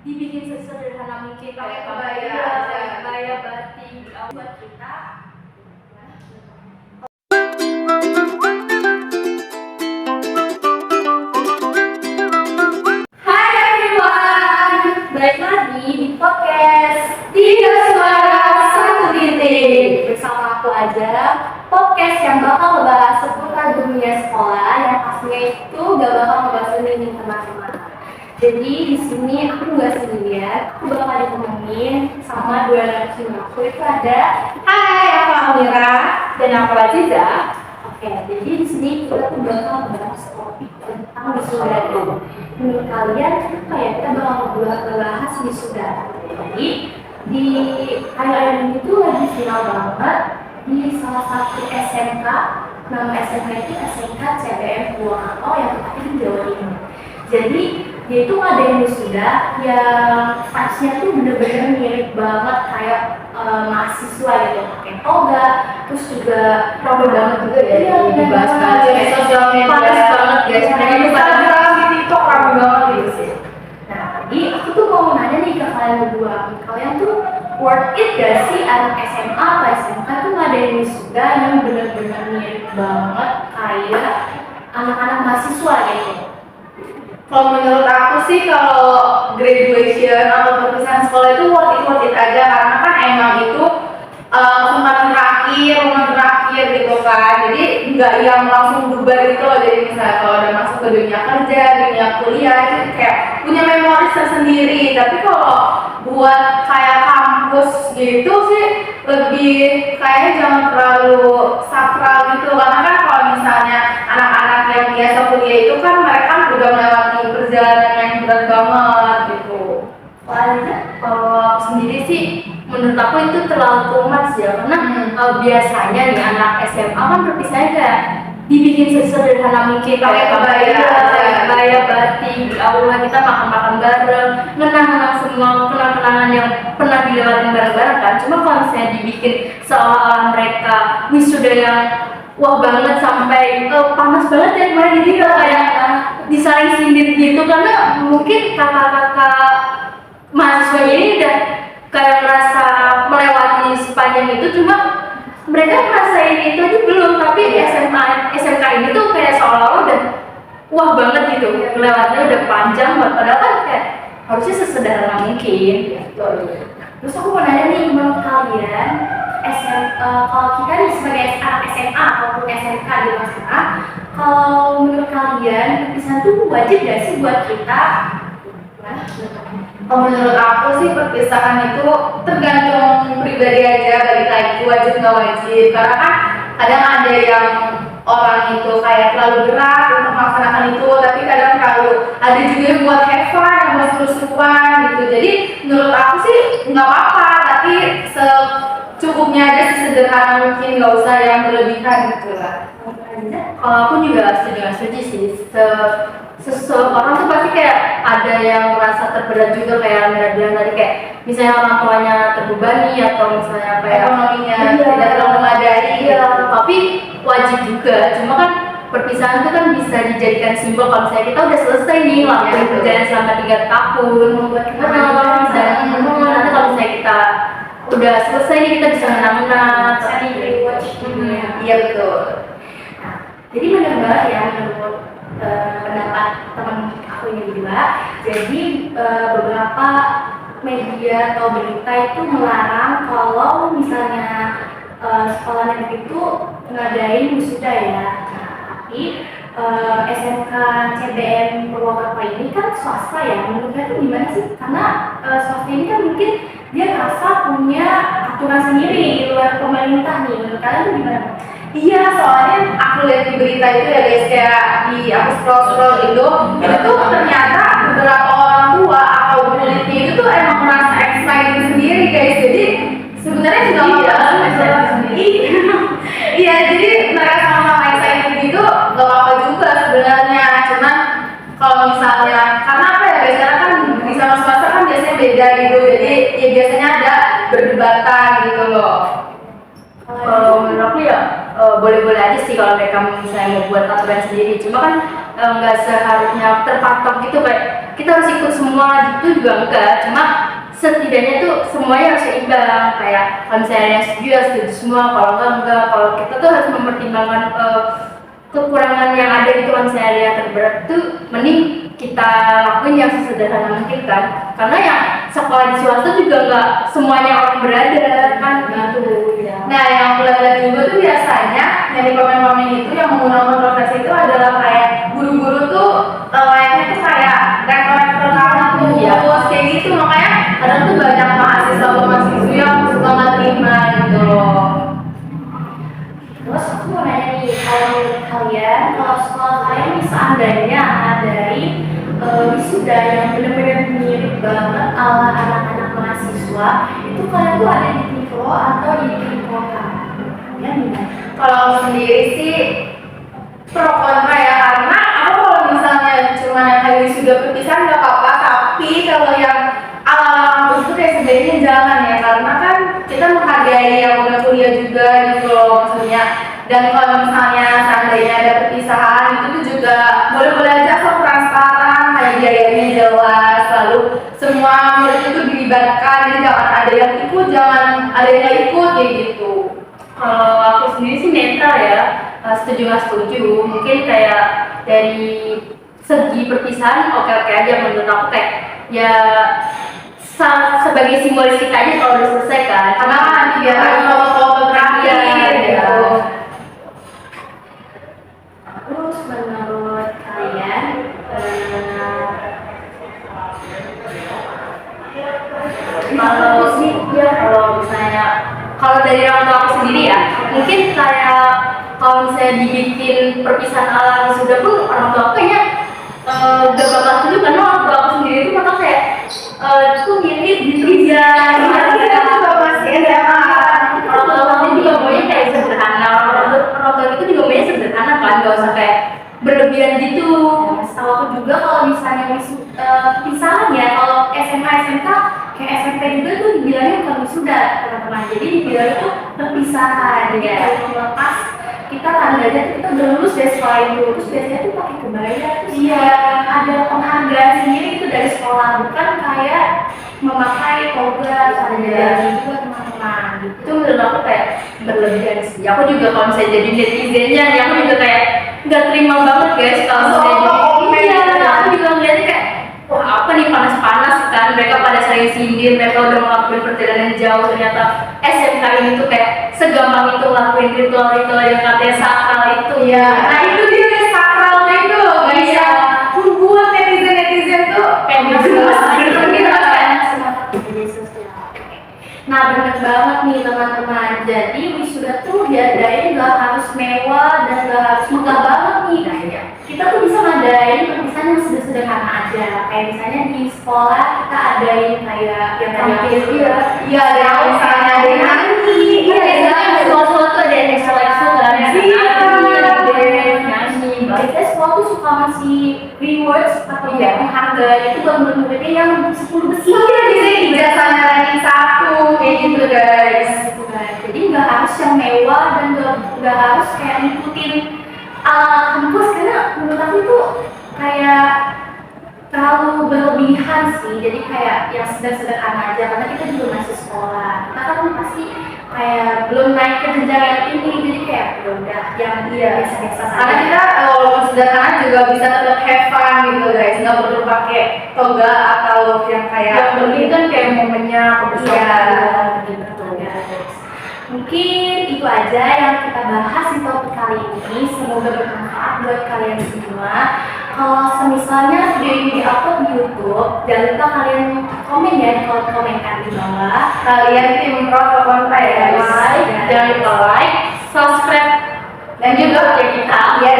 dibikin sesederhana mungkin pakai kebaya batik buat kita. Hai everyone, balik lagi di podcast Tiga Suara Satu Titik bersama aku aja. Podcast yang bakal ngebahas seputar dunia sekolah yang pastinya itu gak bakal ngebahas ini teman-teman. Jadi di sini aku nggak sendirian, aku bakal ditemenin sama dua narasumber aku. Itu ada, Hai, aku Amira dan aku Aziza. Oke, jadi di sini kita tuh bakal bahas topik tentang wisuda dulu. Menurut kalian apa ya kita bakal ngebahas wisuda? Jadi di hari ini tuh lagi viral banget di salah satu SMK. Nama SMK itu SMK CBM Purwokerto yang tepatnya di Jawa Timur. Jadi dia itu ngadain wisuda yang vibes-nya tuh bener-bener mirip banget kayak mahasiswa gitu, pakai toga, terus juga rame banget juga ya, dibahas di sosial media, panas banget guys, mereka tuh Instagram, di TikTok rame banget gitu sih. Nah, jadi aku tuh mau nanya nih ke kalian berdua, kalian tuh worth it gak sih anak SMA atau SMK tuh ngadain wisuda yang bener-bener mirip banget kayak anak-anak mahasiswa gitu? Kalau menurut aku sih kalau graduation atau perpisahan sekolah itu worth it aja karena kan emang itu kesempatan terakhir, momen terakhir gitu kan. Jadi nggak yang langsung bubar gitu loh. Jadi misalnya kalau udah masuk ke dunia kerja, dunia kuliah itu kayak punya memori tersendiri. Tapi kalau buat kayak kampus gitu sih lebih kayaknya jangan terlalu sakral gitu karena kan kalau misalnya anak-anak yang biasa kuliah itu kan mereka udah melewati perjalanan yang berat banget gitu. Kalau aku sendiri sih menurut aku itu terlalu too much ya karena biasanya nih anak SMA kan perpisahannya kayak dibikin sesederhana mungkin pakai kebaya batik, aula kita makan-makan bareng, ngenang-ngenang semua kenang-kenangan yang pernah dilewatin bareng-bareng kan. Cuma kalau misalnya dibikin seolah-olah mereka wisuda yang wah banget sampai panas banget ya kemarin jadi kayak disaling sindir gitu karena mungkin kakak-kakak mahasiswa ini udah kayak merasa melewati sepanjang itu, cuma mereka ngerasain itu aja belum, tapi SMK ini tuh kayak seolah-olah udah wah banget gitu, melewatinya udah panjang banget, padahal kan kayak harusnya sesederhana mungkin. Terus aku mau nanya nih, menurut kalian kalau kita nih sebagai anak SMA ataupun SMK di luar sana, kalau menurut kalian perpisahan tuh wajib gak sih buat kita? Kalau menurut aku sih perpisahan itu tergantung pribadi aja, balik lagi wajib nggak wajib karena kan kadang ada yang orang itu kayak terlalu berat untuk melaksanakan itu, tapi kadang terlalu ada juga yang buat have fun, yang buat seru-seruan gitu. Jadi menurut aku sih nggak apa-apa, tapi secukupnya aja, sesederhana mungkin, nggak usah yang berlebihan gitu lah. Kalau aku juga setuju sih. Seseorang tuh pasti kayak ada yang merasa terberat juga kayak Amira bilang tadi, kayak misalnya orang tuanya terbebani atau misalnya kayak ekonominya tidak terlalu memadai. Tapi wajib juga. Cuma kan perpisahan itu kan bisa dijadikan simbol kalau misalnya kita udah selesai nih lakuin perjalanan selama 3 tahun, membuat kita nanti kalau misalnya kita udah selesai nih kita bisa menang-menang, cari reward. Iya betul. Jadi benar banget ya menurut pendapat teman aku ini juga. Jadi beberapa media atau berita itu melarang kalau misalnya sekolah negeri itu ngadain wisuda ya. Nah, tapi SMK CBM Purwokerto ini kan swasta ya. Menurut kalian itu gimana sih? Karena swasta ini kan mungkin dia merasa punya aturan sendiri di luar pemerintah nih. Menurut kalian itu gimana? Iya, soalnya aku lihat di berita itu ya guys, kayak di aku scroll itu tuh ternyata beberapa orang tua atau muridnya itu tuh emang merasa excited sendiri guys. Jadi sebenarnya juga iya, jadi mereka sama-sama excited gitu, gak apa-apa juga sebenarnya. Cuman kalau misalnya karena apa ya guys, karena kan di sama swasta kan biasanya beda gitu, jadi ya biasanya ada perdebatan gitu loh. Kalau menurut aku ya boleh-boleh aja sih kalau mereka misalnya mau buat aturan sendiri. Cuma kan nggak seharusnya terpatok gitu kayak kita harus ikut semua gitu juga enggak, cuma setidaknya tuh semuanya harus seimbang, kayak kalau misalnya yang setuju ya setuju semua, kalau enggak. Kalau kita tuh harus mempertimbangkan kekurangan yang ada itu. Kalau misalnya yang terberat tuh mending kita lakuin yang sesederhana mungkin kan, karena yang sekolah di swasta juga nggak semuanya orang berada kan gitu ya. Nah, yang aku lihat juga tuh biasanya yang di komen-komen itu yang menggunakan kontroversi itu adalah kayak guru-guru tuh layaknya tuh kayak rektor-rektor kampus Iya. kayak gitu, makanya kadang tuh banyak mahasiswa yang suka nggak terima gitu loh. Terus aku mau nanya nih, kalau menurut kalian, kalau sekolah kalian nih seandainya ngadain wisuda yang benar-benar mirip banget ala anak-anak mahasiswa, itu kalian tuh ada di tim pro atau di tim kontra? Ya gimana? Kalau aku sendiri sih pro kontra ya, karena aku kalau misalnya cuma yang kayak wisuda perpisahan nggak apa-apa, tapi kalau yang ala-ala kampus itu kayak sebaiknya jangan ya, karena kan kita menghargai yang udah kuliah juga gitu loh maksudnya. Dan kalau misalnya seandainya ada perpisahan itu tuh juga boleh-boleh aja kok transparan, kayak biayanya jelas, lalu semua murid itu dilibatkan, jadi jangan ada yang ikut, jangan ada yang nggak ikut kayak gitu. Kalau aku sendiri sih netral ya, setuju nggak setuju. Mungkin kayak dari segi perpisahan oke-oke aja menurut aku, kayak ya sebagai simbolis kita aja kalau udah selesai kan. Karena kan dia ada foto-foto terakhir Iya, gitu. Terus menurut kalian, Kalau sih ya, kalau misalnya kalau dari orang tua aku sendiri ya, mungkin kayak kalau misalnya dibikin perpisahan ala sudah pun orang tua aku kayaknya gak bakal setuju, karena orang tua aku sendiri itu bakal kayak tuh gini gitu ya. Kita juga masih SMA. Orang tua aku juga maunya kayak sederhana, orang tua itu juga maunya sederhana kan, gak usah kayak berlebihan gitu. setahu aku juga kalau misalnya perpisahan ya, kalau SMA SMK kayak SMP juga tuh dibilangnya bukan wisuda teman-teman, jadi dibilang itu perpisahan. Jadi kalau melepas kita tandanya tuh kita udah lulus dari sekolah itu, terus biasanya tuh pakai kebaya, terus Iya. ada penghargaan sendiri itu dari sekolah, bukan kayak memakai toga atau ada jalan juga teman-teman gitu. Itu menurut aku kayak berlebihan sih. Aku juga kalau misalnya jadi netizennya, ya aku juga kayak nggak terima banget guys kalau misalnya jadi aku juga ngeliatnya kayak wah apa nih panas-panas kan, mereka pada sering sindir, mereka udah ngelakuin perjalanan jauh, ternyata SMK ini tuh kayak segampang itu ngelakuin ritual-ritual yang katanya sakral itu. Iya. Nah itu dia nih sakralnya itu loh guys Iya. ya. Membuat netizen tuh Kayak gemes gitu kan. Nah bener banget nih teman-teman, jadi wisuda tuh diadain gak harus mewah dan gak harus megah banget nih. Nah, ya. Kita tuh bisa ngadain perpisahan yang sederhana aja, kayak misalnya di sekolah kita adain kayak yang tadi aku Tampil, bilang. Iya, ada yang misalnya ada yang nyanyi. Iya, biasanya sekolah-sekolah tuh ada yang ekskul kan, nyanyi, Biasanya sekolah tuh suka ngasih rewards atau Iya. penghargaan itu buat murid-muridnya yang 10 besar. Iya, bisa ijazahnya ranking 1 kayak gitu guys. Jadi nggak harus yang mewah dan nggak harus kayak ngikutin kampus, karena menurut aku tuh kayak terlalu berlebihan sih. Jadi kayak yang sederhana aja, karena kita juga masih sekolah, kita kan pasti kayak belum naik ke jenjang yang ini, jadi kayak ya udah yang biasa-biasa Karena saja. kita walaupun sederhana juga bisa tetap have fun gitu guys, nggak perlu pakai toga atau yang kayak yang penting kan kayak momennya kebersamaan gitu ya. Mungkin itu aja yang kita bahas di topik kali ini. Semoga bermanfaat buat kalian semua. Kalau semisalnya video ini di-upload di YouTube, jangan lupa kalian komen ya di kolom komentar di bawah. kalian tim pro atau kontra ya guys. Jangan lupa like, subscribe, Dan juga ya kita. ya